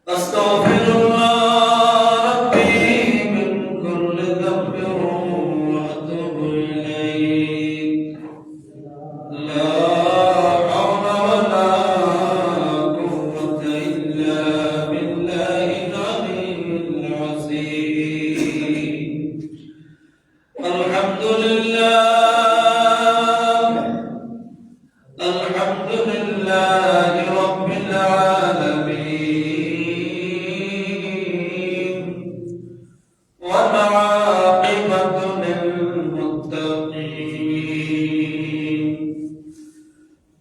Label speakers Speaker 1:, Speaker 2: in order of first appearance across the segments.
Speaker 1: أستغفر الله ربي من كل ذنب وأتوب إليه لا حول ولا قوة إلا بالله العلي العظيم الحمد لله رب العالمين والعاقبة للمتقين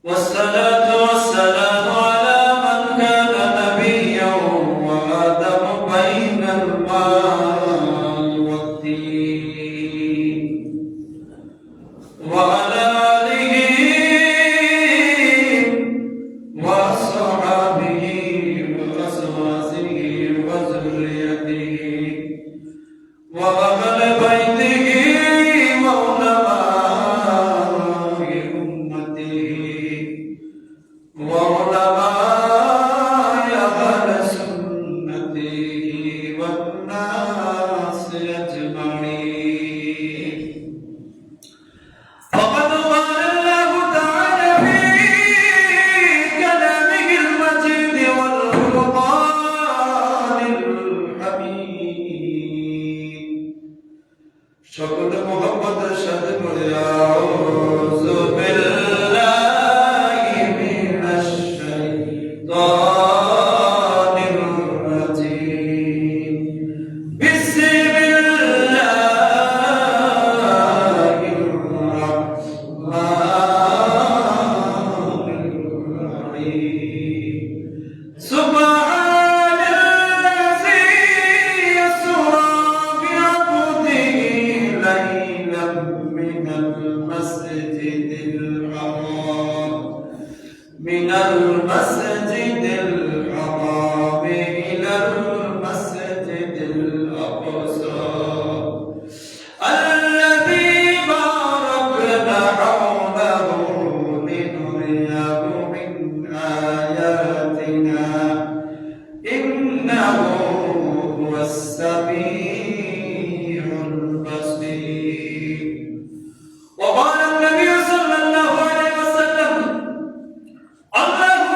Speaker 1: والصلاة والسلام على من كان نبيا وآدم بين الماء والدين وعلى آله وأصحابه وأزواجه وذريته وأهل بيته وعلماء أمته وعلماء أهل سنته والناس أجمعين فقد قال الله تعالى في كلامه المجيد والفرقان الحميد شكر محمد شهد أعوذ بالله من الشيطان الرجيم بسم الله الرحمن الرحيم سبحان الذي يسرى بعبده ليلا من المسجد الحرام إلى المسجد الأقصى الذي باركنا حوله لنريه من آياتنا إنه هو السميع البصير وقال النبي صلى الله عليه وسلم اللهم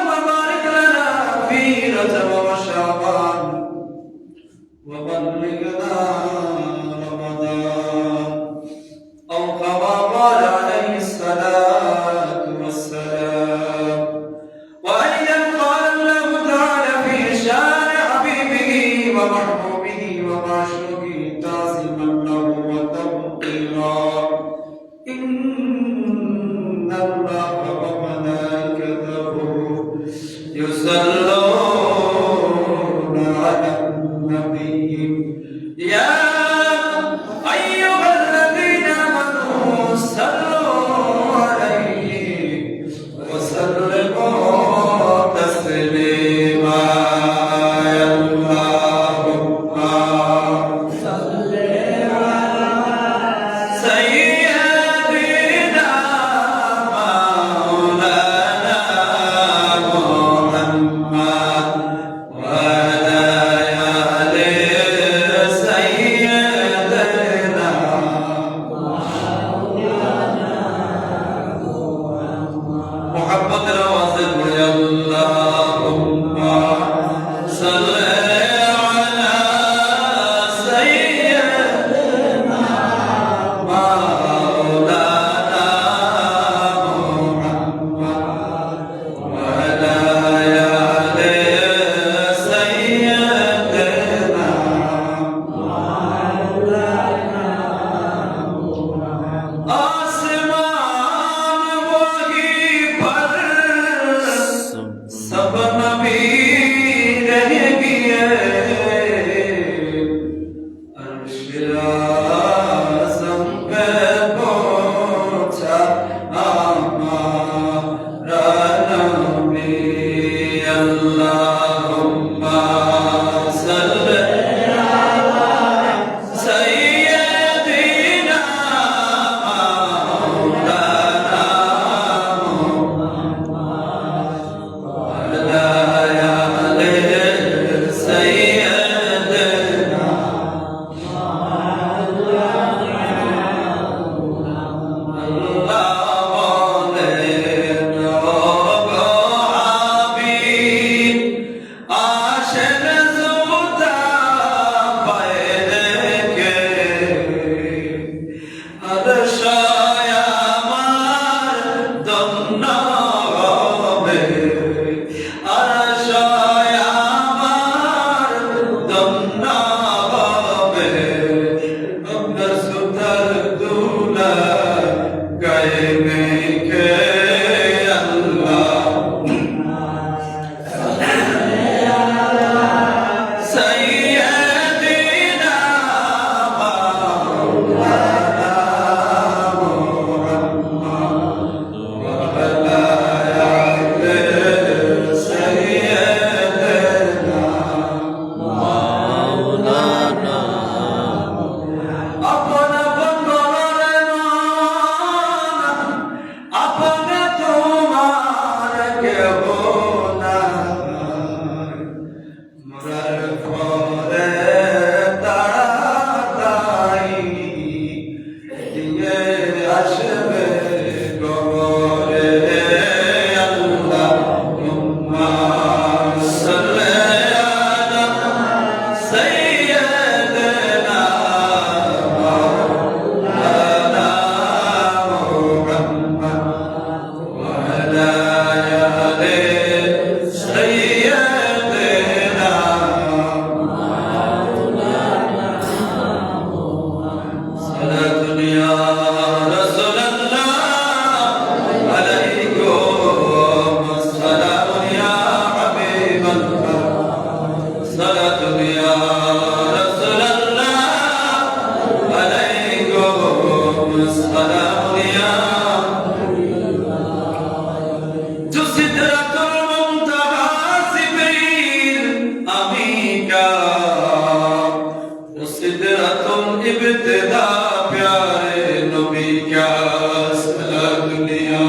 Speaker 1: या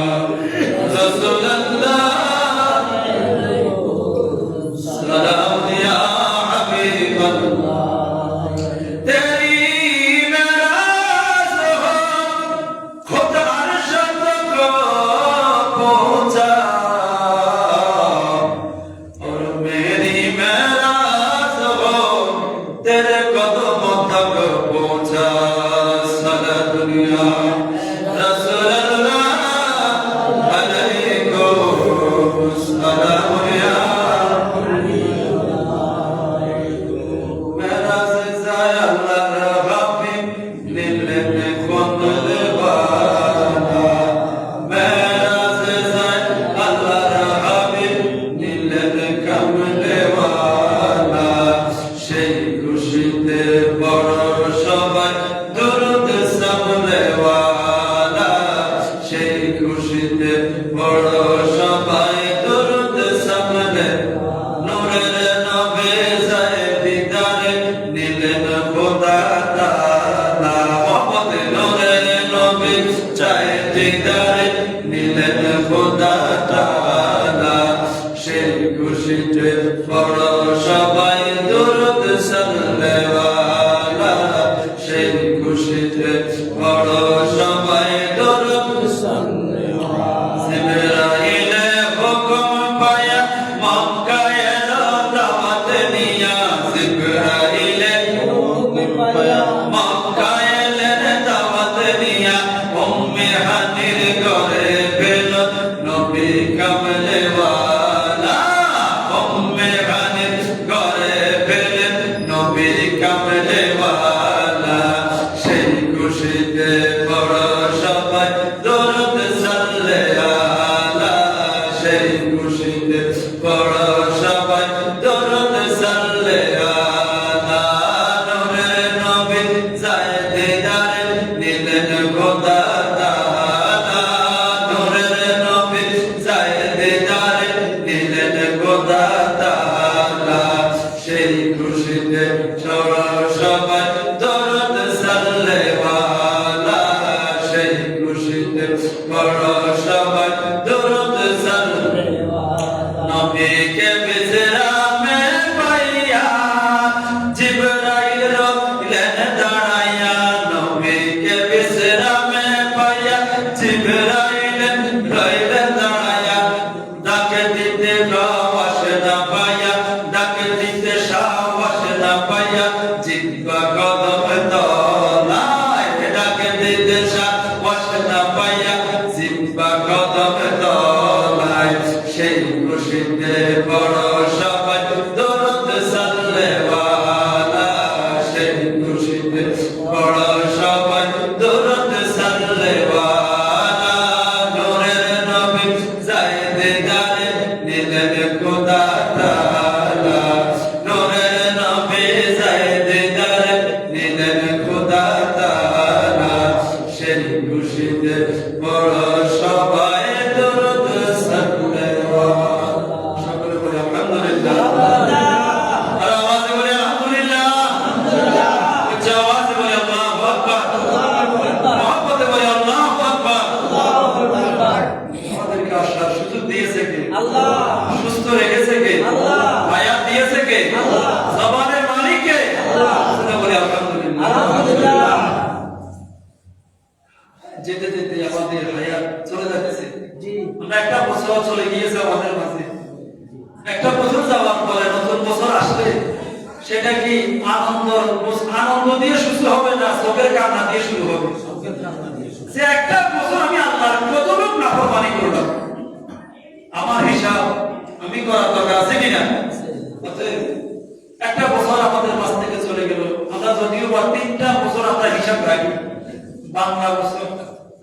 Speaker 1: रसूल अल्लाह सलाम या हबीब अल्लाह तेरी मेराज हो खुद अर्श तक पहुंचा और मेरी मेराज हो तेरे कदम तक पहुंचा सारा दुनिया रसूल अल्लाह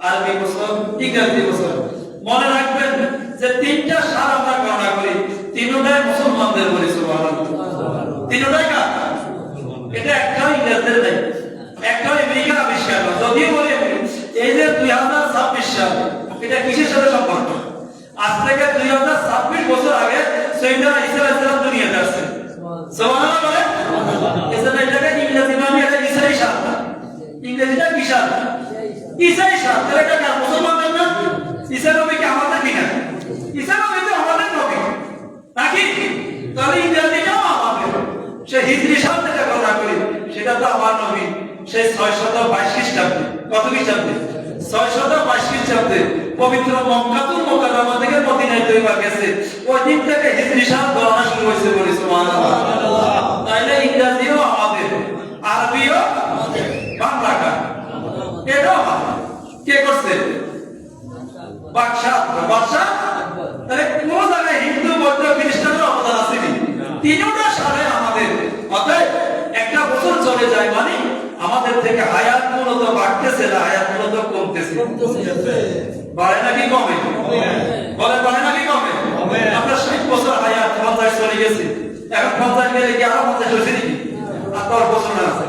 Speaker 1: अलैको सलाम या
Speaker 2: ইংরেজিটা বিশাল ইসাই সাত এটা কার মুসলমানদের না ঈসা নবী কি আমাদের কিনা? ঈসা নবী তো আমাদের নবী নাকি? তাহলে ইংরেজিটাও আমাদের। সে হিজরি সাল থেকে কথা করি, সেটা তো আমার নবী। সেই 622 খ্রিস্টাব্দে, কত খ্রিস্টাব্দে? 622 খ্রিস্টাব্দে পবিত্র মক্কাতুল মুকাররমা থেকে মদিনায় দুইবার গেছে। ওই দিন থেকে হিজরি সাল গণনা শুরু হয়েছে, বলি সুবহানাল্লাহ। তাইলে ইংরেজিও আমাদের, আরবিও আমাদের, বাংলাটা এটাও আমাদের। কে করছে? বাদশাহ। বাদশাহ তাহলে কোন জায়গায় হিন্দু, বৌদ্ধ, খ্রিস্টানের অবদান আসেনি? তিনটা সালে আমাদের। অতএব একটা বছর চলে যায় মানে আমাদের থেকে হায়াত মূলত বাড়তেছে না, হায়াত মূলত কমতেছে। বাড়ে নাকি কমে? বলে বাড়ে নাকি কমে? আমরা 60 বছর হায়াত 50 চলে গেছে, এখন 50 গেলে কি আরো 50 হয়েছে নাকি? আর 10 বছর আছে,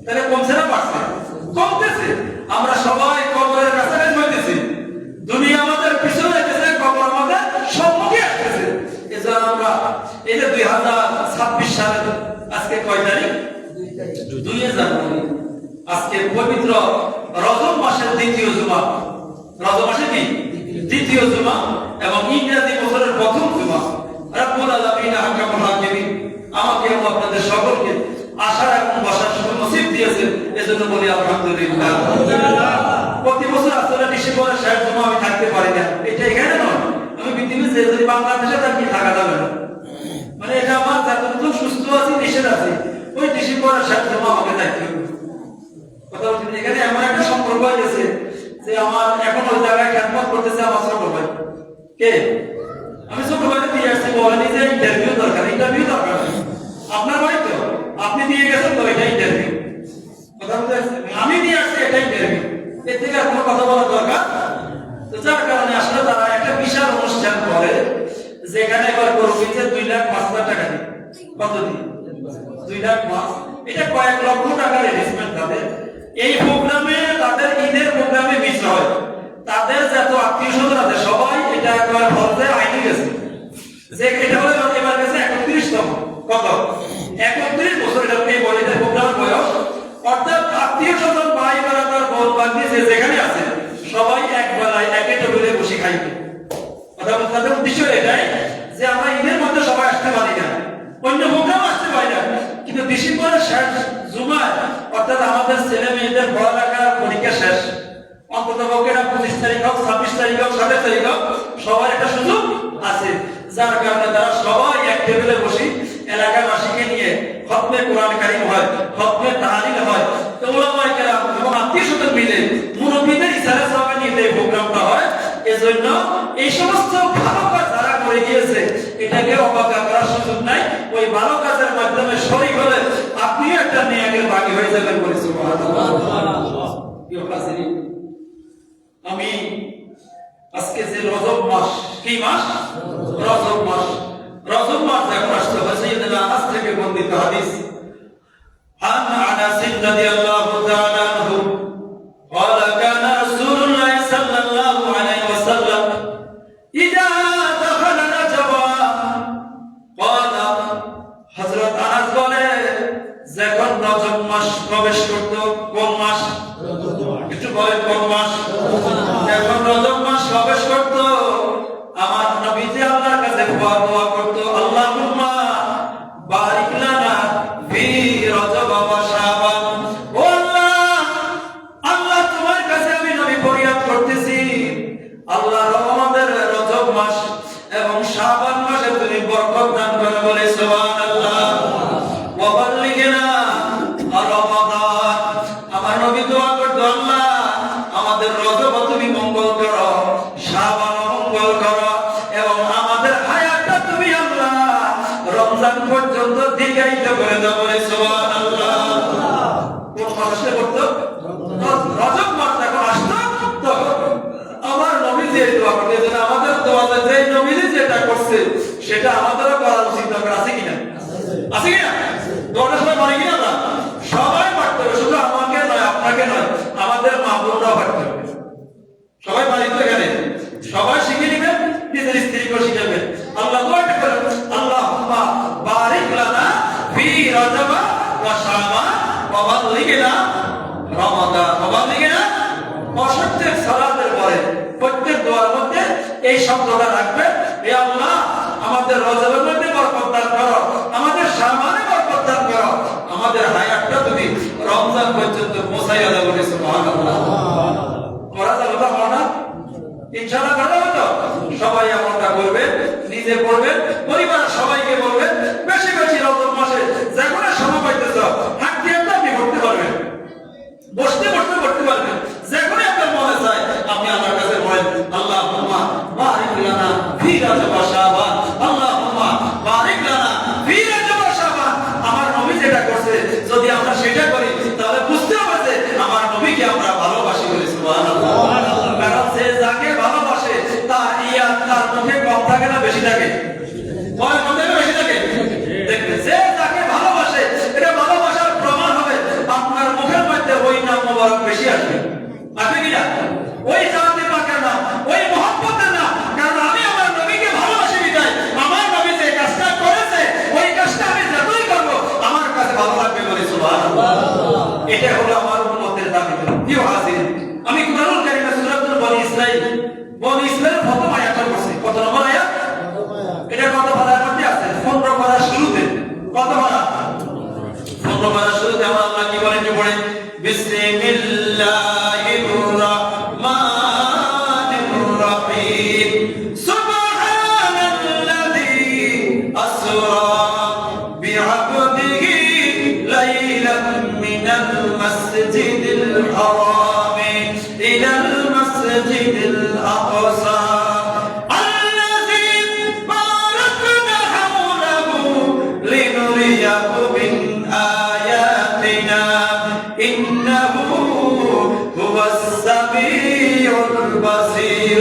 Speaker 2: তাহলে কমছে না বাড়ছে? কমতেছে। আমরা সবাই কবরের কাছাকাছি হইতেছি, দুনিয়া আমাদের পিছনে যেতেছে, কবর আমাদের সম্মুখে আসতেছে। এজন্য আমরা এই যে 2026 সালের আজকে কয় তারিখ? 2 জানুয়ারি। আজকে পবিত্র রজব মাসের দ্বিতীয় জুমা। রজব মাসে কি দ্বিতীয় জুমা এবং ইংরেজি বছরের প্রথম জুমা। রব্বুল আলামিন আহকামুল হাকিমিন আমাকে এবং আপনাদের সকলকে আসার এবং বসার সুযোগ নসিব দিয়েছেন, এজন্য বলি আলহামদুলিল্লাহ। প্রতি বছর আসলে ডিসেম্বরের শেষ জুমা আমি থাকতে পারি না, এটা এখানে নয়, আমি পৃথিবীতে যদি বাংলাদেশে থাকি থাকা যাবে না। মানে এটা আমার যতক্ষণ সুস্থ আছি, নিষেধ আছে, ওই ডিসেম্বরের শেষ জুমা আমাকে থাকতে হবে। কথা বলছি, এখানে এমন একটা সম্পর্ক হয়ে গেছে যে আমার এখন ওই জায়গায় খেদমত করতেছে আমার ছোট ভাই। কে? আমি ছোট ভাই দিয়ে আসছি, বলেনি যে ইন্টারভিউ দরকার, ইন্টারভিউ দরকার আপনার ভাই তো, আপনি দিয়ে গেছেন তো, এটা ইন্টারভিউ। কথা বলতে আমি দিয়ে আসছি, এটা ইন্টারভিউ, এর থেকে আর কোনো কথা বলার দরকার। তো যার কারণে আসলে তারা একটা বিশাল অনুষ্ঠান করে, যেখানে এবার করবে যে 2,05,000 টাকা দিয়ে। কত দিয়ে? 2,05,000। এটা কয়েক লক্ষ টাকার ইনভেস্টমেন্ট তাদের। এই প্রোগ্রামে, তাদের ঈদের প্রোগ্রামে মিস হয়, তাদের যত আত্মীয় স্বজন আছে সবাই এটা একবার বলতে আইনি গেছে যে এটা হলো এবার গেছে 31তম। কত? 31 বছর এটা এই বলিদের প্রোগ্রামের বয়স। অর্থাৎ আত্মীয় স্বজন, ভাই বারাদার, বোন বান্ধবী যে যেখানে আছে সবাই এক বেলায় একে টেবিলে বসে খাইবে। কথা বলতে তাদের উদ্দেশ্য এটাই যে আমরা ঈদের মধ্যে সবাই আসতে পারি না, অন্য প্রোগ্রাম আসতে পারি না, কিন্তু ডিসেম্বরের শেষ জুমায় অর্থাৎ আমাদের ছেলে মেয়েদের পড়ালেখার পরীক্ষা শেষ, অন্তত পক্ষে 25 তারিখ হোক, 26 তারিখ হোক, 27 তারিখ হোক, সবার একটা সুযোগ আছে। যার কারণে তারা সবাই এক টেবিলে বসে এলাকাবাসীকে নিয়ে খতমে কোরআন কারীম হয়, খতমে তাহলিল হয়, তো উলামায়ে কেরাম এবং আত্মীয় স্বজন মিলে মুরব্বিদের ইশারা সবাই নিয়ে এই প্রোগ্রামটা হয়। এজন্য এই সমস্ত ভালো কাজ যারা করে গিয়েছে এটাকে অবজ্ঞা করার সুযোগ নাই। ওই ভালো কাজের মাধ্যমে শরীক হলে আপনিও একটা নেয়াকের ভাগী হয়ে যাবেন, বলি সুবহানাল্লাহ। আমি আজকে যে রজব মাস, কি মাস? রজব মাস। রজব মাস যখন আসতে হয়, সাইয়েদনা আনাস থেকে বর্ণিত হাদিস, আন আনাস রাদিয়াল্লাহু তাআলা আনহু قال كان رسول الله صلى الله عليه وسلم إذا دخل رجب قال হযরত আনাস বলে যখন রজব মাস প্রবেশ করত, কোন মাস? একটু বলে কোন মাস? যখন রজব মাস প্রবেশ করত আমার নবীজি আল্লাহর কাছে দোয়া করত, আল্লাহুম্মা বারিক লানা ফি রজব ওয়া শাবান। ও আল্লাহ, আল্লাহ তোমার কাছে আমি নবী ফরিয়াদ করতেছি, আল্লাহ আমাদের রজব মাস এবং শাবান মাসে তুমি বরকত দান করো, বলে সুবহানাল্লাহ। ওয়া বাল্লিগনা রমাদান। আমার নবী দোয়া করতো, আল্লাহ আমাদের রজব তুমি মঙ্গল করো, শাবান মঙ্গল করো এবং আমাদের হায়াতটা তুমি আল্লাহ রমজান পর্যন্ত দীর্ঘায়িত করে দাও, বলে সুবহানাল্লাহ। কোন মাসে করতো? রজব মাস যখন আসতো তখন আমার নবীজি এই দোয়া করতেন। আমাদের দোয়াতে যে নবীজি যেটা করছে সেটা আমাদেরও করা উচিত দরকার আছে কিনা? আছে কিনা? দোয়াটা সবাই পারি কিনা? না, সবাই পারতে হবে, শুধু আমাকে নয়, আপনাকে নয়, আমাদের মা বোনরাও পারতে হবে। সবাই পারি তো এখানে? সবাই শিখে নেবেন, নিজের স্ত্রীকেও শিখাবেন। আল্লাহ দোয়াটা করেন, আল্লাহুম্মা বারিক লানা ফি রজব ওয়া শাবান ওয়া বাল্লিগনা রমাদান। ওয়া বাল্লিগনা প্রত্যেক সালাতের পরে, প্রত্যেক দোয়ার মধ্যে এই শব্দটা রাখবে, হে আল্লাহ আমাদের রজবের মধ্যে বরকত দান করো, আমাদের সামানে বরকত দান করো, আমাদের হায়াতটা তুমি রমজান পর্যন্ত পৌঁছাইয়া দাও বলে সুবহানাল্লাহ। করা যাবে তো আমরা ইনশাআল্লাহ করা হবে তো? সবাই আমলটা করবে, নিজে করবেন, পরিবারের সবাইকে বলবেন, বেশি বেশি রমজান মাসে যে কোনো সময় পাইতেছ হাত দিয়ে আপনি করতে পারবেন, বসতে বসতে করতে পারবেন, যেখানে আপনার মনে চায় আপনি আল্লাহর কাছে বলেন, আল্লাহুম্মা বারিক লানা ফি রাজব ওয়া শাবান, আল্লাহুম্মা বারিক লানা ফি রাজব ওয়া শাবান। আমার নবী যেটা করছে যদি আমরা সেটা করি তাহলে বুঝতে হবে যে আমার নবীকে আমরা ভালোবাসি বলে সুবহানাল্লাহ। কারণ সে যাকে ভালোবাসে তার ইয়াদ তার মুখে কম থাকে না বেশি থাকে? বলে কম থাকে বেশি থাকে? দেখবেন যে যাকে ভালোবাসে এটা ভালোবাসার প্রমাণ হবে আপনার মুখের মধ্যে ওই নাম মোবারক বেশি আসবে, আসবে কিনা? ওই জাতি পাকের নাম, ওই মহব্বতের নাম। কারণ আমি আমার নবীকে ভালোবাসি বিধায় আমার নবী যে কাজটা করেছে ওই কাজটা আমি যতই করবো আমার কাছে ভালো লাগবে বলে সুবহানাল্লাহ। এটা হলো আমার উম্মতের দাবি। প্রিয় হাজির, আমি কুরআনুল কারীমে সূরাতুল বনী ইসরাঈল, বনী ইসরাঈল প্রথম আয়াতটা পড়ছি। কত নম্বর আয়াত? এটা কত পারার মধ্যে আছে? 15 পারার শুরুতে। কত পারা? 15 পারার শুরুতে আমার আল্লাহ কি বলেন যে পড়ে, বিসমিল্লাহির রাহমানির রাহিম, সুবহানাল্লাযী আসরা বিআবদিহি লাইলাম মিনাল মাসজিদিল হারাম ইলাল মাসজিদিল আকসা من آياتنا إنه هو السميع البصير.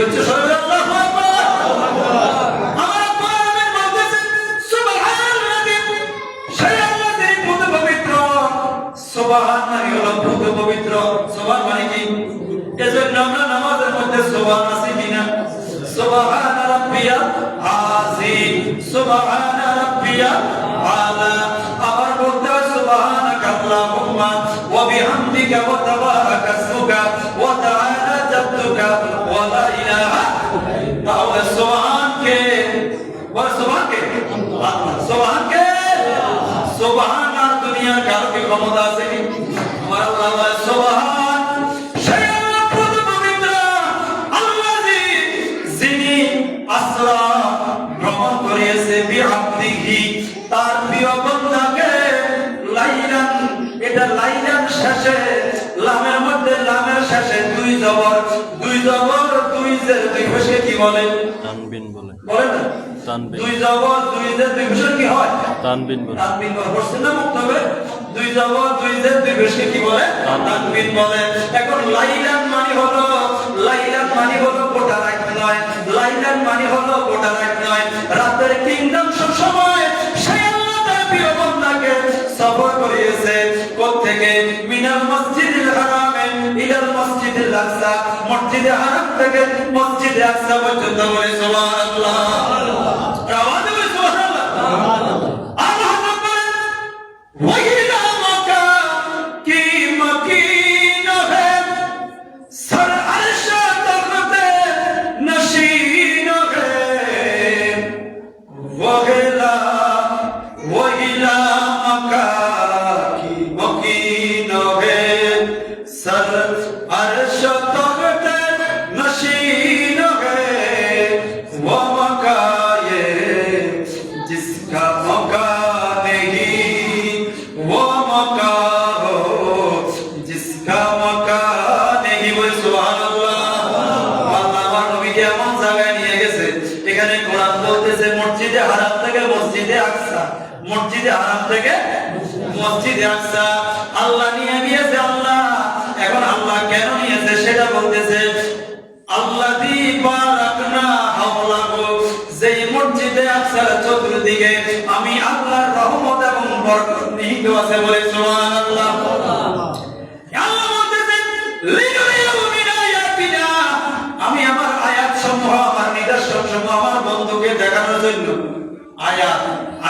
Speaker 2: سبحان ربي عظيم سبحان ربي আলা। আবার বলতে হয় সুবহানাকা আল্লাহুম্মা ওয়া বিহামদিকা ওয়া তাবারাকা ইসমুকা ওয়া তাআলা জাদ্দুকা ওয়া লা ইলাহা। তাহলে সুবহানকে বল, সুবহানকে আল্লাহ, সুবহানকে সুবহান। আর দুনিয়ার কারো কি ক্ষমতা আছে কি? আমার আল্লাহ বলে সুবহান, সেই আল্লাহ পবিত্র, আল্লাযী যিনি আসরা ভ্রমণ করিয়েছে বিআবদিহি তার প্রিয় বান্দাকে লাইলান। এটা লাইলান শেষে লামের মধ্যে লামের শেষে দুই জবর দুই জের দুই পেশে কি বলে?
Speaker 3: তানবিন বলে।
Speaker 2: বলে না?
Speaker 3: তানবিন।
Speaker 2: দুই জবর দুই জের দুই পেশে কি হয়?
Speaker 3: তানবিন বলে।
Speaker 2: তানবিন বলে। পড়ছেন না মুক্তবে? দুই জবর দুই জের দুই পেশে কি বলে? তানবিন বলে। এখন লাইলান মানে হলো গোটা রাত নয়, লাইলান মানে হলো গোটা রাত নয়, রাতের কিংডম সব সময় সেই আল্লাহ তার প্রিয় বান্দাকে সফর করিয়েছে। কোত্থেকে? মিনাল মসজিদিল হারামে ইলাল মসজিদিল আকসা, মসজিদে হারাম থেকে মসজিদে আকসা পর্যন্ত। বলে সুবহানাল্লাহ। আওয়াজ করে সুবহানাল্লাহ। আল্লাহ আকবার। ওয়াইলা মাকা কি মকিন হে সর আরশ তখতে নশীন হে ওয়াইলা মাকা কি মকিন হে সর আরশ তখতে নশীন হে वो मौका ये जिसका मौका नहीं, वो मौका हो जिसका मौका नहीं। बोल सुबहानाल्लाह। আল্লাহ আমার নবীকে এমন জায়গায় নিয়ে গেছে, এখানে কোরআন বলতেছে মসজিদে হারাম থেকে মসজিদে আকসা, মসজিদে হারাম থেকে মসজিদে আকসা আল্লাহ নিয়ে গিয়েছে। আল্লাহ এখন আল্লাহ কেন নিয়েছে সেটা বলতেছে, আল্লাযী বারাকনা হাওলাহু, যেই মসজিদে আকসার চতুর্দিকে আমি আল্লাহর রহমত এবং বরকত নিহিত আছে। বলে সুবহানাল্লাহ। আল্লাহ বলতেছেন লিনুরিয়াহু মিন আয়াতিনা, আমি আমার আয়াত সমূহ আমার নিদর্শন সমূহ আমার বন্ধুকে দেখানোর জন্য। আয়াত,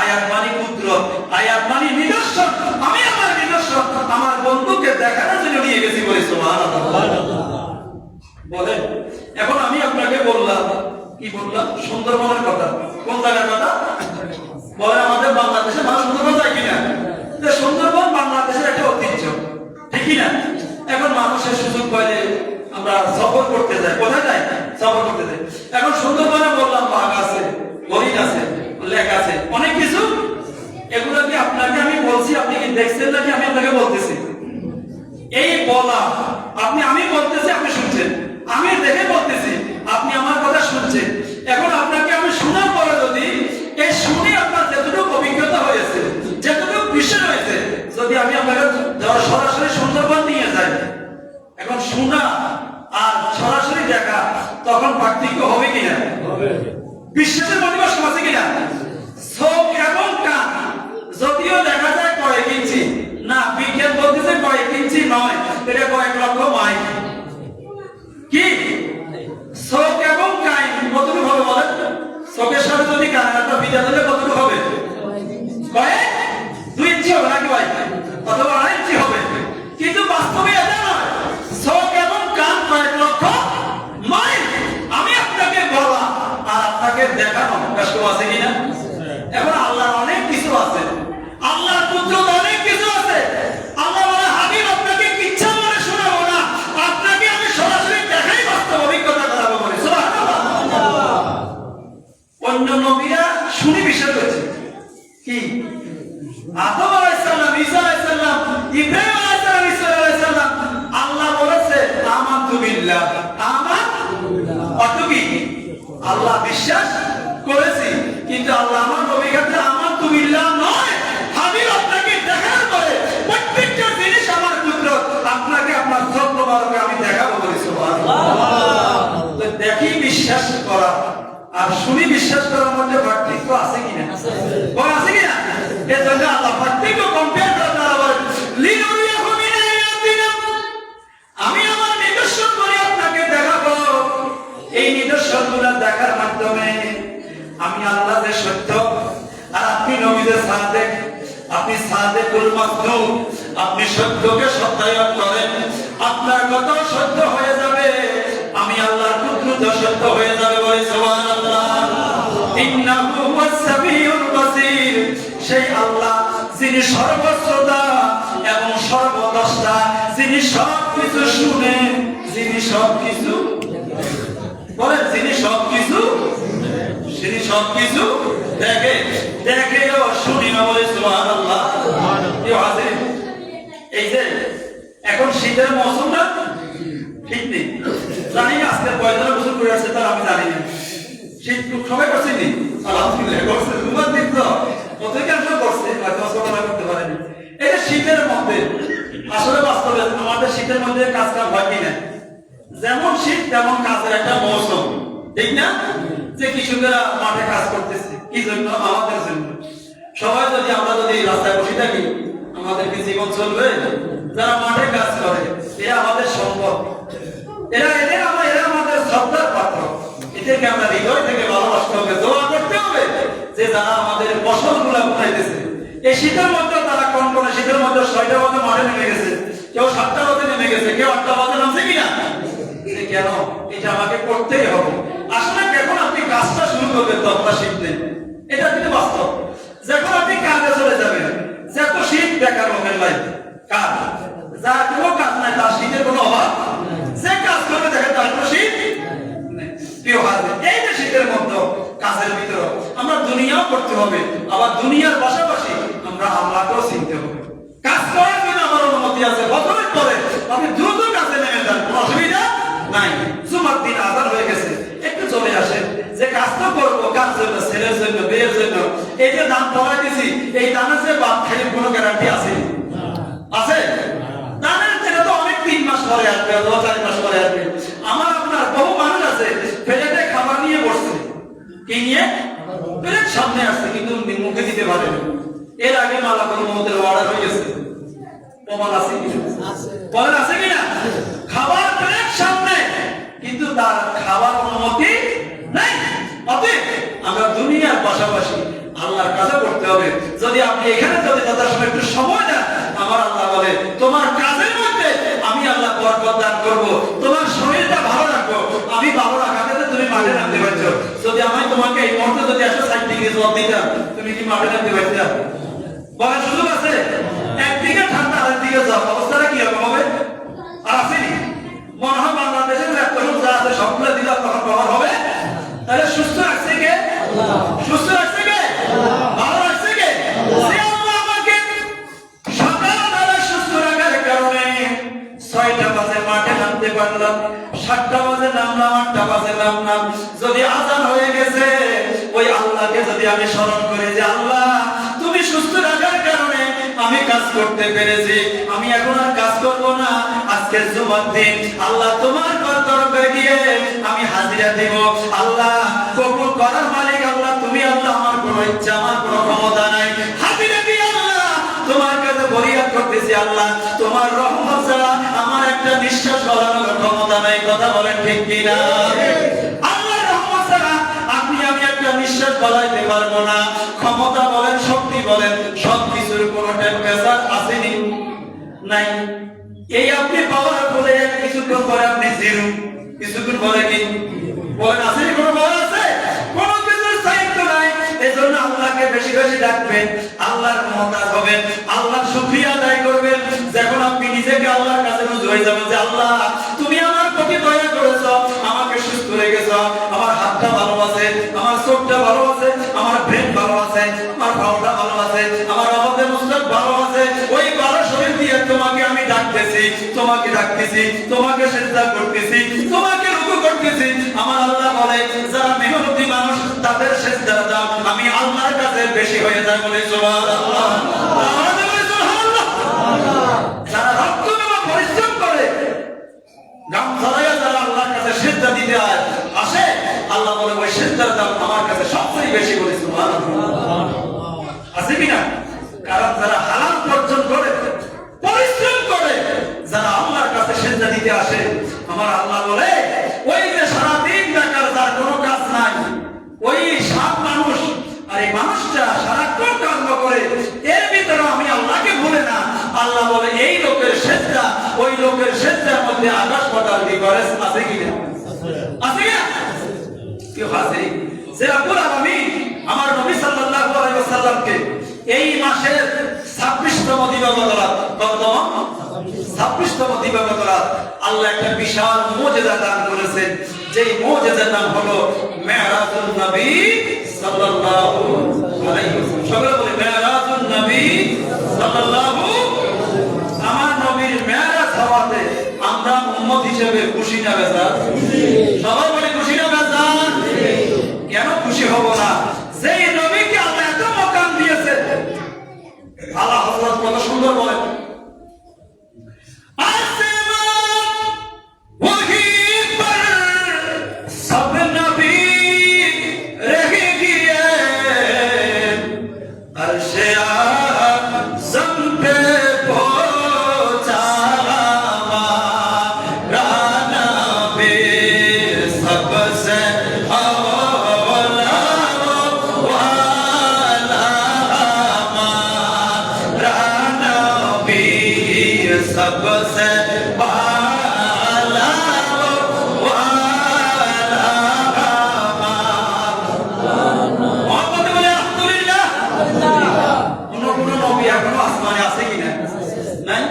Speaker 2: আয়াত মানে কুদরত, আয়াত মানে নিদর্শন। আমি আমার নিদর্শন আমার বন্ধুকে দেখানোর জন্য নিয়ে গেছি। বলে সুবহানাল্লাহ। বলেন, এখন আমি আপনাকে বললাম কি বললাম? সুন্দরবনের কথা। কোন জায়গার কথা? বলে আমাদের বাংলাদেশে মানুষ সুন্দরবন যায় কিনা? যে সুন্দরবন বাংলাদেশের একটা ঐতিহ্য, ঠিক কিনা? এখন মানুষের সুযোগ পাইলে আমরা সফর করতে যাই। কোথায় যাই? সফর করতে যাই। এখন সুন্দরবনে বললাম বাঘ আছে, হরিণ আছে, লেক আছে, অনেক কিছু। এগুলো কি আপনাকে আমি বলছি, আপনি কি দেখছেন নাকি আমি আপনাকে বলতেছি? এই বলা আমি বলতেছি, আপনি শুনছেন, আমি দেখে বলতেছি, আপনি আমার কথা শুনছেন। এখন আপনাকে আমি শোনার পরে যদি এই শুনে আপনার যতটুকু অভিজ্ঞতা হয়েছে, যতটুকু বিষয় হয়েছে, যদি আমি আপনাকে সরাসরি সুন্দরবন নিয়ে যাই, এখন শোনা আর সরাসরি দেখা, তখন পার্থক্য হবে কিনা? বিশ্বাসের পরিবেশ আছে কিনা? চোখ এবং কান যদিও দেখা যায় কয়েক ইঞ্চি, না বিজ্ঞান বলতেছে কয়েক ইঞ্চি নয়, এটা কয়েক লক্ষ মাইল। কি চোখ এবং কান কতটুকু হবে বলেন? চোখের সাথে যদি কানাটা ভিজা দিলে কতটুকু হবে? কয়েক 2 ইঞ্চি হবে নাকি ভাই? অথবা 2.5 ইঞ্চি হবে। কিন্তু বাস্তবে এটা নয়, চোখ এবং কান কয়েক লক্ষ মাইল। আমি আপনাকে বলা আর আপনাকে দেখানো কষ্ট আছে কিনা? এখন আল্লাহর অনেক কিছু আছে, আল্লাহর কুদরত অনেক কিছু আছে। আল্লাহ বলে হাবিব আপনাকে ইচ্ছা করে শোনাবো না, আপনাকে আমি সরাসরি দেখাই বাস্তব অভিজ্ঞতা করাবো বলে। সুবহানাল্লাহ। অন্য নবীরা শুনে বিশ্বাস করেছে। কি? আদম আলাইহিস সালাম, ঈসা আলাইহিস সালাম, ইব্রাহিম আলাইহিস সালাম, ঈসা আলাইহিস সালাম, আল্লাহ বলেছে আমানতু বিল্লাহ, আল্লাহ বিশ্বাস করেছি। কিন্তু আল্লাহ আমার নবীর কাছে আমানতু বিল্লাহ নয়, হাবিব আপনাকে দেখার পরে প্রত্যেকটা জিনিস আমার কুদরত আপনাকে আপনার চোখ মোবারকে আমি দেখাবো বলি। সুবহানাল্লাহ। তো দেখি বিশ্বাস করা আর শুনি বিশ্বাস করার মধ্যে পার্থক্য আছে কিনা? আছে কিনা? এর জন্য আল্লাহ পার্থক্য কম্পেয়ার করে তারা বলেন লিনুরিয়াহু মিন আয়াতিনা, আমি আমার নিদর্শন করে আপনাকে দেখাবো। এই নিদর্শনগুলো দেখার মাধ্যমে আমি আল্লাহ যে সত্য আর আপনি নবী যে সাদেক, আপনি সাদেকুল মাসদুক, আপনি সত্যকে সত্যায়ন করেন, আপনার কথা সত্য হয়ে যাবে, আমি আল্লাহর কুদরত সত্য হয়ে যাবে বলে। সুবহানাল্লাহ। ইন্নাহু হুয়াস সামিউল বাসীর, সেই আল্লাহ যিনি সর্বশ্রোতা এবং সর্বদ্রষ্টা, যিনি সবকিছু শুনেন, যিনি সবকিছু বলেন, যিনি সবকিছু দেখে, দেখেও শুনি না বলে। সুবহানাল্লাহ। এই যে এখন শীতের মৌসুম না, ঠিক নেই, জানি না আজকে কয়জনে গোসল করে আসছে তার আমি জানি না। শীত সবাই করছে নি? আলহামদুলিল্লাহ করছে। তোমার দিক তো অধিকাংশ করছে, হয়তো ছোটরা করতে পারেনি। এই যে শীতের মধ্যে আসলে বাস্তবে আমাদের শীতের মধ্যে কাজ কাম হয় কিনা? যেমন শীত তেমন কাজের একটা মৌসুম, ঠিক না? যে কৃষকেরা মাঠে কাজ করতেছে, কি জন্য? আমাদের জন্য। সবাই যদি আমরা যদি রাস্তায় বসে থাকি, আমাদের কি জীবন চলবে? যারা মাঠে কাজ করে এরা আমাদের সম্পদ, এরা আমাদের শ্রদ্ধার পাত্র। এদেরকে আমরা হৃদয় থেকে ভালোবাসতে হবে, দোয়া করতে হবে যে যারা আমাদের ফসলগুলো উঠাইতেছে এই শীতের মধ্যে, তারা কনকনে শীতের মধ্যে 6টা বাজে মাঠে নেমে গেছে, কেউ 7টা বাজে নেমে গেছে, কেউ 8টা বাজে নামছে কিনা? কেন? এটা আমাকে করতেই হবে। আসলে যখন আপনি কাজটা শুরু করবেন তখন শীত নেই, এটা কিন্তু বাস্তব। যখন আপনি কাজে চলে যাবেন, যত শীত বেকার লোকের লাইফ, কাজ যার কোনো কাজ নাই তার শীতের কোনো অভাব, যে কাজ করবে দেখেন তার কোনো শীত নেই। প্রিয় হাজির, এই যে শীতের মধ্যে কাজের ভিতরে আমরা দুনিয়াও করতে হবে, আবার দুনিয়ার পাশাপাশি আমরা আল্লাহকেও চিনতে হবে। কাজ করার জন্য আমার অনুমতি আছে, বছরের পরে আপনি দ্রুত কাজে নেমে যান, কোনো অসুবিধা নাই। জুমার দিন আজান হয়ে গেছে, একটু চলে আসেন, যে কাজটা করবো কাজ জন্য, ছেলের জন্য, বিয়ের জন্য, এই যে দান পড়াই দিছি, এই দানের যে বাদ খাইলে কোনো গ্যারান্টি আছে? আছে? দানের থেকে তো অনেক 3 মাস পরে আসবে, অথবা 4 মাস পরে আসবে। আমার আপনার বহু মানুষ আছে প্লেটে খাবার নিয়ে বসছে, কি নিয়ে? প্লেট সামনে আসছে কিন্তু মুখে দিতে পারে। এর আগে মালাকুল মউতের অর্ডার হয়ে গেছে, প্রমাণ আছে কিনা? বলেন আছে কিনা? খাবার প্লেট সামনে কিন্তু তার খাবার অনুমতি নাই। অতএব আমরা দুনিয়ার পাশাপাশি আল্লাহর কাজ করতে হবে। যদি আপনি এখানে যদি যথাসময় একটু সময় দেন, আমার আল্লাহ বলে তোমার কাজের মধ্যে আমি আল্লাহ বরকত দান করব, তোমার শরীরটা ভালো রাখবো, আমি ভালো রাখাতে তুমি মাঠে নামতে পারছো। সওয়াব দিতাম, তুমি কি মাঠে নামতে পারতা? বলার সুযোগ আছে? একদিকে ঠান্ডা আরেকদিকে জ্বর, অবস্থাটা কি রকম হবে? আর আসেনি মনে হয় বাংলাদেশের ল্যাপটপ যা আছে সবগুলো দিলে তখন ব্যবহার হবে। তাহলে সুস্থ রাখছে কে? সুস্থ রাখছে কে? ভালো রাখছে কে? সে আল্লাহ আমাকে সকালবেলা সুস্থ রাখার কারণে 6টা বাজে মাঠে নামতে পারলাম, 7টা বাজে নামলাম, 8টা বাজে নামলাম। যদি আজান হয়ে গেছে ওই আল্লাহকে যদি আমি স্মরণ করি যে আল্লাহ তুমি সুস্থ রাখার কারণে আমি কাজ করতে পেরেছি, আমি এখন আর কাজ করব না, আজকে জুমার দিন আল্লাহ তোমার তরফে গিয়ে আমি হাজিরা দেব। আল্লাহ কবুল করার মালিক আল্লাহ তুমি, আল্লাহ আমার কোনো ইচ্ছা আমার কোনো ক্ষমতা নাই, হাজিরা দিয়ে আল্লাহ তোমার কাছে ফরিয়াদ করতেছি আল্লাহ তোমার রহমত ছাড়া আমার একটা নিঃশ্বাস ফেলানোর ক্ষমতা নাই। কথা বলেন ঠিক কিনা? আল্লাহর রহমত ছাড়া আপনি আমি একটা নিঃশ্বাস ফেলাইতে পারবো না। ক্ষমতা বলেন শক্তি বলেন সবকিছুর কোনো টেম্পারেচার আসেনি নাই। এই আপনি পাওয়ার বলে কিছুক্ষণ পরে আপনি জিরো, কিছুক্ষণ পরে কি বলেন আসেনি? কোনো বল আছে? কোনো কিছুর সাইড নাই। এজন্য আল্লাহকে বেশি বেশি ডাকবেন, আল্লাহর মহতাজ হবেন, আল্লাহর শুকরিয়া আদায় করবেন। যখন আপনি নিজেকে আল্লাহর কাছে রুজু হয়ে যাবেন যে আল্লাহ তুমি আমার প্রতি দয়া করেছো, আমাকে সুস্থ রেখেছো, আমার হাতটা ভালো আছে, আমার চোখটা ভালো আছে, আমার ব্রেন ভালো আছে, আমার পাওটা ভালো আছে, আমার আমাদের মুস্তাক ভালো আছে। ওই ভালো শরীর দিয়ে তোমাকে আমি ডাকতেছি, তোমাকে ডাকতেছি, তোমাকে সিজদা করতেছি, তোমাকে রুকু করতেছি। আমার আল্লাহ বলে যারা মেহনতি মানুষ তাদের সিজদা দাও, আমি আল্লাহর কাছে বেশি হয়ে যায়। বলে সুবহানাল্লাহ। যারা রক্ত দেওয়া পরিশ্রম করে গাম ধরাইয়া যারা আল্লাহর কাছে সিজদা দিতে আসে আল্লাহ বলে ওই সিজদার দাম আমার কাছে সবচেয়ে বেশি। বলে সুবহানাল্লাহ। আছে কিনা? কারণ যারা হালাল উপার্জন করে পরিশ্রম করে যারা আল্লাহর কাছে সিজদা দিতে আসে আমার আল্লাহ বলে ওই যে সারাদিন বেকার যার কোনো কাজ নাই ওই সব মানুষ, আর এই মানুষটা সারাক্ষণ কর্ম করে এর ভিতরে আমি আল্লাহকে ভুলে না। আল্লাহ বলে এই লোকের সিজদা ওই লোকের সিজদার মধ্যে আকাশ পাতাল ডিফারেন্স আছে কিনা? আছে কিনা? কি আছে? যে রব্বুল আলামিন আমার নবী সাল্লাল্লাহু আলাইহি ওয়াসাল্লামকে এই মাসের 26তম দিবাগত রাত, কততম? 26তম দিবাগত রাত আল্লাহ একটা বিশাল মুজিজা দান করেছেন, যেই মুজিজার নাম হলো মেরাজুন নবী সাল্লাল্লাহু আলাইহি ওয়াসাল্লাম। সকলে বলে মেরাজুন নবী সাল্লাল্লাহু। আমার নবীর মেরাজ হওয়াতে আমরা উম্মত হিসেবে খুশি না বেজার? সবাই বলে খুশি না বেজার? কেন খুশি হব না? সেই নবীকে আল্লাহ এত মকাম দিয়েছে। আল্লাহ হযরত কত সুন্দর বলেন सबसे बाला वाला मोहम्मद बोले আলহামদুলিল্লাহ। কোন নবী এখনো আসমানে আছে কিনা? নাই।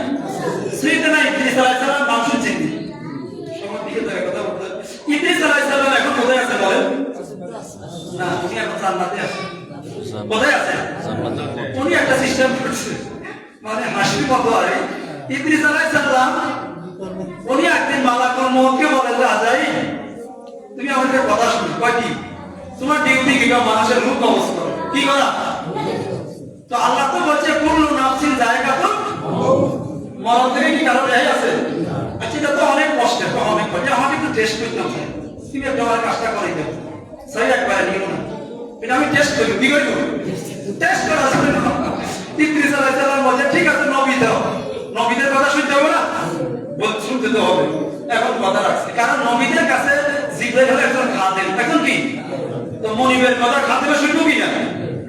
Speaker 2: সাইয়েদনা ইদ্রিস আলাইহিস সালাম নাম শুনছেন? সবার দিকে তাকায় কথা বলতে। ইদ্রিস আলাইহিস সালাম এখন কোথায় আছে বলেন? না, উনি এখন জান্নাতে আছে। কোথায় আছে? জান্নাতে। উনি একটা সিস্টেম করছে, মানে হাসির মতো আরে ইদ্রিস আলাইহিস সালাম উনি একদিন মালাকুল মউতকে বলে যে আজাইল তুমি আমাদের কথা শুনো। কয় কি? তোমার ডিউটি কি মানুষের রূপ কবজ করো। কি করা? তো আল্লাহ তো বলছে কুল্লু নাফসিন যায়কাতুল মউত, মরণ থেকে কি কারো রেহাই আছে? আচ্ছা এটা তো অনেক কষ্টের, তো অনেক কষ্টে আমাকে একটু টেস্ট করতে হবে। তুমি একটু আমার কাজটা করে দাও, সেই একবার নিও না, এটা আমি টেস্ট করি। কি করি? টেস্ট করা যাবে না। ইদ্রিস আলাইহিস সালাম বলে ঠিক আছে নবী দাও, নবীদের কথা শুনতে হবে না? শুনতে তো হবে। এখন কথা রাখছে, কারণ নবীদের কাছে জিবরাইল হলো একজন খাদেম। এখন কি তো মনিবের কথা খাদেমে শুনবো কি না?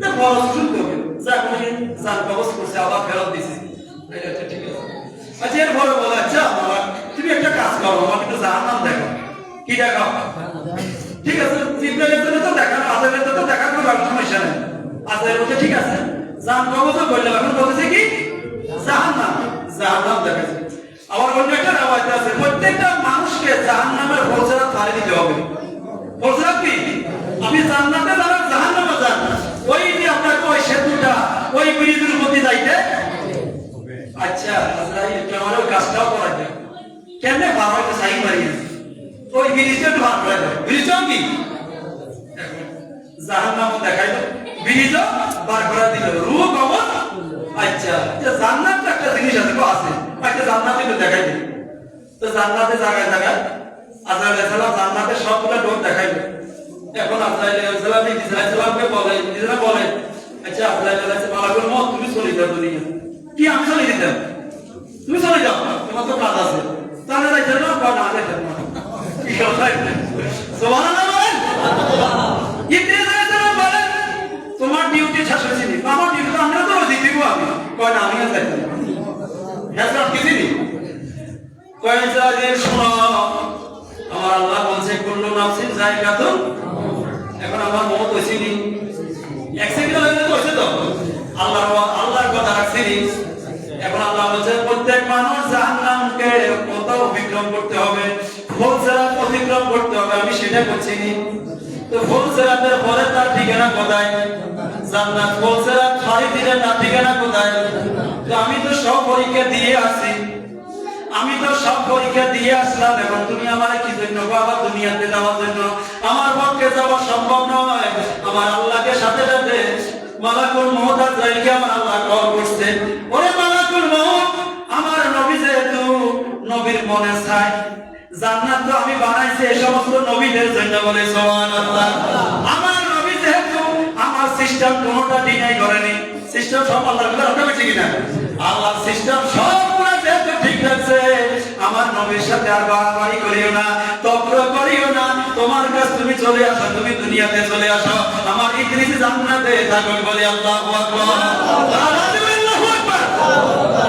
Speaker 2: না, বড় শুনতে হবে। যা কোন জান কবজ করছে আবার ফেরত দিছি, এটা ঠিক আছে। আচ্ছা এর বড় বলে আচ্ছা বাবা তুমি একটা কাজ করো, আমাকে একটু জাহান্নাম দেখো। কি দেখাও? ঠিক আছে, জিবরাইলের জন্য তো দেখানো, আদমের জন্য দেখানো সমস্যা নেই। বলেছে ঠিক আছে জান কবজ করলাম, এখন বলতেছে কি জাহান্নাম, জাহান্নাম দেখাচ্ছে। আবার অন্য একটা রাওয়ায়াত আছে প্রত্যেকটা মানুষকে জাহান্নামের ফলসেরা ছাড়ে দিতে হবে। ফলসেরা কি? আপনি জান্নাতে যাবেন জাহান্নামে যান, ওই যে আপনাকে ওই সেতুটা ওই ব্রিজের মধ্যে যাইতে। আচ্ছা আজরাইল একটু আমার ওই কাজটাও করা যায়, কেমনে ভালো একটা সাইন মারিয়ে ওই ব্রিজটা একটু ভালো করে দেয়, ব্রিজটাও কি জাহান্নাম দেখাইলো, ব্রিজও বার করে দিল, রূহ কবর। আচ্ছা যে জান্নাত একটা জিনিস আছে তো আছে, একটা জান্নাতে তো দেখাই দিল। তো জান্নাতে জায়গায় জায়গায় আজরাইল আলাইহিস সালাম জান্নাতে সবগুলো ডোর দেখাইলো। এখন আজরাইল আলাইহিস সালাম ইসরাঈল সালামকে বলে, ইসরাঈল বলে আচ্ছা আজরাইল আলাইহিস সালাম মালাকুল মউত তুমি চলে যাও দুনিয়া। কি আমি চলে যেতাম? তুমি চলে যাও, তোমার তো কাজ আছে। তাহলে যাইতে না বা না যাইতে না, কি কথা? সুবহানাল্লাহ বলেন। ইদ্রিস আলাইহিস সালাম বলেন তোমার ডিউটি শেষ হয়েছে, আমার ডিউটি তো আমরা তো রোজই দিব, আমি কয় না আমি আর যাইতে না। হ্যাঁ কি দিবি? কয় যে শোনো আমার আল্লাহ বলছে কুল্লু নাফসিন যায়কাতুল। এখন আমার মত হইছে নি এক সেকেন্ড হইলে কইছে তো আল্লাহর কথা রাখছি নি। এখন আল্লাহ বলছে প্রত্যেক মানুষ জাহান্নামকে কত অতিক্রম করতে হবে, ফুলসিরাত অতিক্রম করতে হবে, আমি সেটা করছি নি। তো ফুলসিরাতের পরে তার ঠিকানা কোথায়? জান্নাত। ফুলসিরাত পাড়ি দিলে তার ঠিকানা কোথায়? তো আমি তো সব পরীক্ষা দিয়ে আসছি, আমি তো সব পরীক্ষা দিয়ে আসলাম, এখন তুমি আমার কি জন্য বাবা দুনিয়াতে যাওয়ার জন্য? আমার পক্ষে যাওয়া সম্ভব নয়। আমার আল্লাহকে সাথে সাথে মালাকুল মউত আজরাইলকে আমার আল্লাহ কল করছে, ওরে মালাকুল মউত আমার নবী যেহেতু নবীর মনে চাই, জান্নাত তো আমি বানাইছি এই সমস্ত নবীদের জন্য, বলে সুবহানাল্লাহ। আমার নবী যেহেতু আমার সিস্টেম কোনোটা ডিনাই করেনি, সিস্টেম সব আল্লাহর কথা বলছে কিনা? আল্লাহ সিস্টেম সবগুলো যেহেতু ঠিক আছে, আমার নবীর সাথে আর বাড়াবাড়ি করিও না, তক্র করিও না, তোমার কাছে তুমি চলে আসো, তুমি দুনিয়াতে চলে আসো, আমার ইদ্রিস জান্নাতে থাকুক, বলে আল্লাহু আকবার, আল্লাহু আকবার।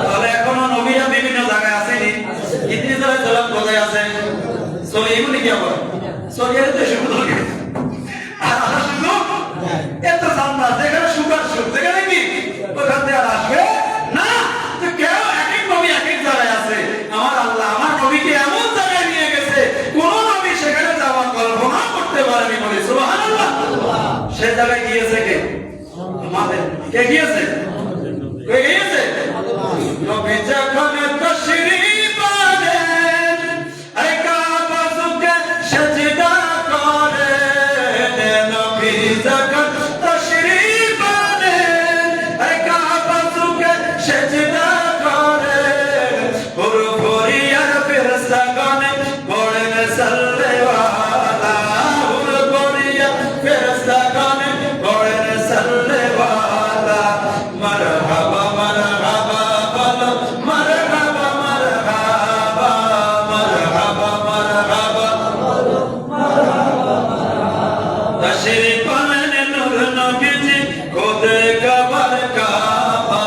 Speaker 2: তাহলে এখনো নবীরা বিভিন্ন জায়গায় আসেনি। ইদ্রিস আলাইহিস সালাম কোথায় আছেন? সরিয়ে বলি কি আবার সরিয়ে তো শুরু হয়ে গেছে, আর আল্লাহ শুধু এত জান্নাত যেখানে সুগার সুখ, যেখানে কি ওখান থেকে আর আসবে না। তো কেউ এক এক নবী এক এক জায়গায় আছে, আমার আল্লাহ আমার নবীকে এমন জায়গায় নিয়ে গেছে কোন নবী সেখানে যাওয়ার কল্পনা করতে পারেনি, বলে সুবহানাল্লাহ। সে জায়গায় গিয়েছে কে? আমাদের। কে গিয়েছে? কে গিয়েছে? নবী যখন তাশরীফ আনেন এই কাবা যুগে সেজদা করেন, নবী যখন তাশরীফ আনেন এই কাবা যুগে সেজদা করেন, হুরফুরিয়ার ফেরেশতাগণ পড়েন সাল্লাল্লাহু, হুরফুরিয়ার ফেরেশতাগণ পড়েন সাল্লাল্লাহু, মারহাবা মারহাবা বলো মারহাবা মারহাবা, মারহাবা মারহাবা বলো মারহাবা। তাশরীফ আনেন নূর নবীজি খোদে কাবার কাবা,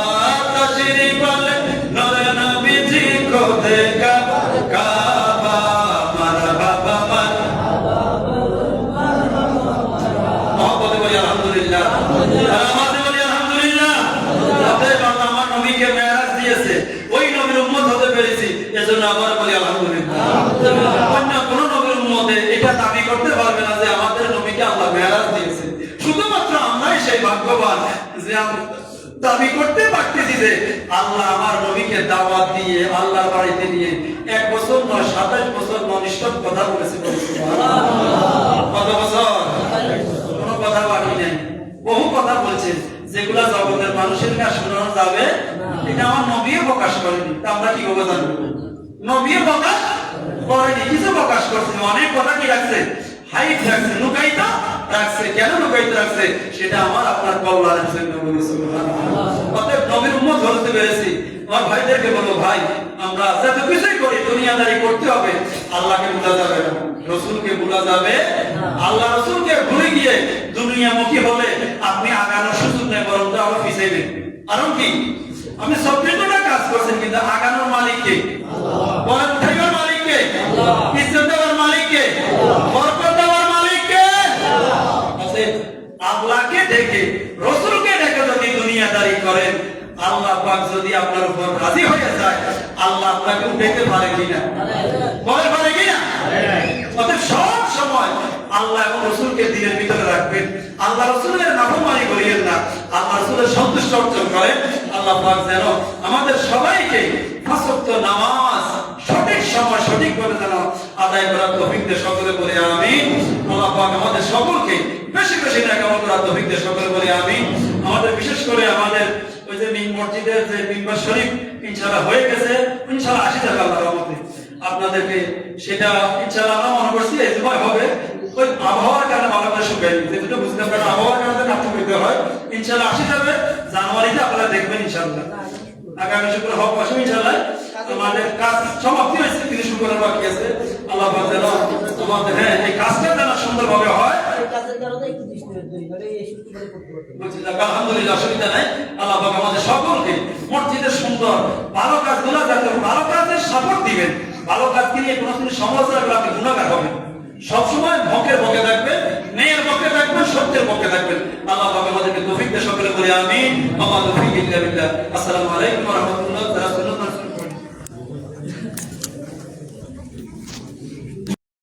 Speaker 2: তাশরীফ আনেন নূর নবীজি খোদে কাবার কাবা, মারহাবা মারহাবা বলো মারহাবা। মহব্বতে বলি আলহামদুলিল্লাহ, আমাদের বলি আলহামদুলিল্লাহ। অতএব আল্লাহ আমার নবীকে মেরাজ দিয়েছে, ওই নবীর উম্মত হতে পেরেছি, এজন্য আবার বলি আলহামদুলিল্লাহ। অন্য কোন নবীর উম্মতে এটা দাবি করতে পারবে না যে আমাদের নবীকে আল্লাহ মেরাজ দিয়েছে। শুধুমাত্র আমরাই সেই ভাগ্যবান যে দাবি করতে পারতেছি যে আল্লাহ আমার নবীকে দাওয়াত দিয়ে আল্লাহর বাড়িতে নিয়ে 1 বছর নয় 27 বছর ননস্টপ কথা বলেছে। কত বছর? কোনো কথা বাকি নেই, বহু কথা বলছেন যেগুলা জগতের মানুষের কাছে শোনানো যাবে, এটা আমার নবীও প্রকাশ করেনি। তা আমরা কি বলবো জানবো? নবীও প্রকাশ করেনি, কিছু প্রকাশ করছে, অনেক কথা কি রাখছে, হাইট রাখছে, লুকায়িত রাখছে। কেন লুকায়িত রাখছে সেটা আমার আপনার কল্যাণের জন্য। অতএব নবীর উম্মত হতে পেরেছি। আমার ভাইদেরকে বলবো, ভাই আমরা যত কিছুই করি দুনিয়াদারি করতে হবে, আল্লাহকে ভুলা যাবে না, রসুলকে ভুলা যাবে। আল্লাহ রসুলকে ভুলে গিয়ে দুনিয়ামুখী হলে আপনি আগানোর সুযোগ নেই, বরং আরো পিছাইবেন। কারণ কি? আপনি 24টা কাজ করছেন, কিন্তু আগানোর মালিককে, বলেন উঠাইবার মালিককে, ইজ্জত দেওয়ার মালিককে, বরকত দেওয়ার মালিককে, আল্লাহকে ডেকে রসুলকে ডেকে করেন, আল্লাহ পাক যদি আপনার উপর রাজি হয়ে যায়, আল্লাহ আপনাকে উঠাইতে পারে কিনা? বলে পারে কিনা? অতএব সব সময় আল্লাহ এবং রসুলকে দিনের ভিতরে রাখবেন, আল্লাহ রসুলের নাফরমানি করিয়েন না, আল্লাহ রসুলের সন্তুষ্ট অর্জন করেন। আল্লাহ পাক যেন আমাদের সবাইকে পাঁচ ওয়াক্ত নামাজ সঠিক সময় সঠিকভাবে যেন আদায় করার তৌফিক দেন সকলে বলে আমিন। আল্লাহ পাক আমাদের সকলকে বেশি বেশি নেক আমল করার তৌফিক দেন সকলে বলে আমিন। আমাদের বিশেষ করে আমাদের ওই যে মিন মসজিদের যে মিম্বার শরীফ ইনশাআল্লাহ হয়ে গেছে, ইনশাআল্লাহ 80 টাকা আল্লাহর রহমতে আপনাদেরকে সেটা ইনশাআল্লাহ আমরা মনে করছি এই সময় হবে। ওই আবহাওয়ার কারণে ভালো করে শুকায়নি, যেটা বুঝতে পারেন আবহাওয়ার কারণে নাটক করতে হয়। ইনশাআল্লাহ 80 যাবে জানুয়ারিতে আপনারা দেখবেন ইনশাআল্লাহ। আগামী শুক্রবার হক আসবে ইনশাআল্লাহ। আমাদের কাজ সমাপ্তি হয়েছে, কিছু শুরু করার বাকি আছে। আল্লাহ পাক যেন আমাদের এই কাজটা যেন সুন্দরভাবে হয়। আলহামদুলিল্লাহ, অসুবিধা নাই। আল্লাহ পাক আমাদের সকলকে মসজিদের সুন্দর ভালো কাজগুলো যাতে ভালো কাজের সাপোর্ট দিবেন, ভালো কাজকে নিয়ে কোনো সমালোচনা করলে আপনি গুণাগার হবেন। সবসময় হকের পক্ষে থাকবেন, ন্যায়ের পক্ষে থাকবেন, সত্যের পক্ষে থাকবেন। আল্লাহ পাক আমাদেরকে তৌফিক দেন সকলে বলে আমিন। আসসালামু আলাইকুম ওয়া রাহমাতুল্লাহি ওয়া বারাকাতুহু।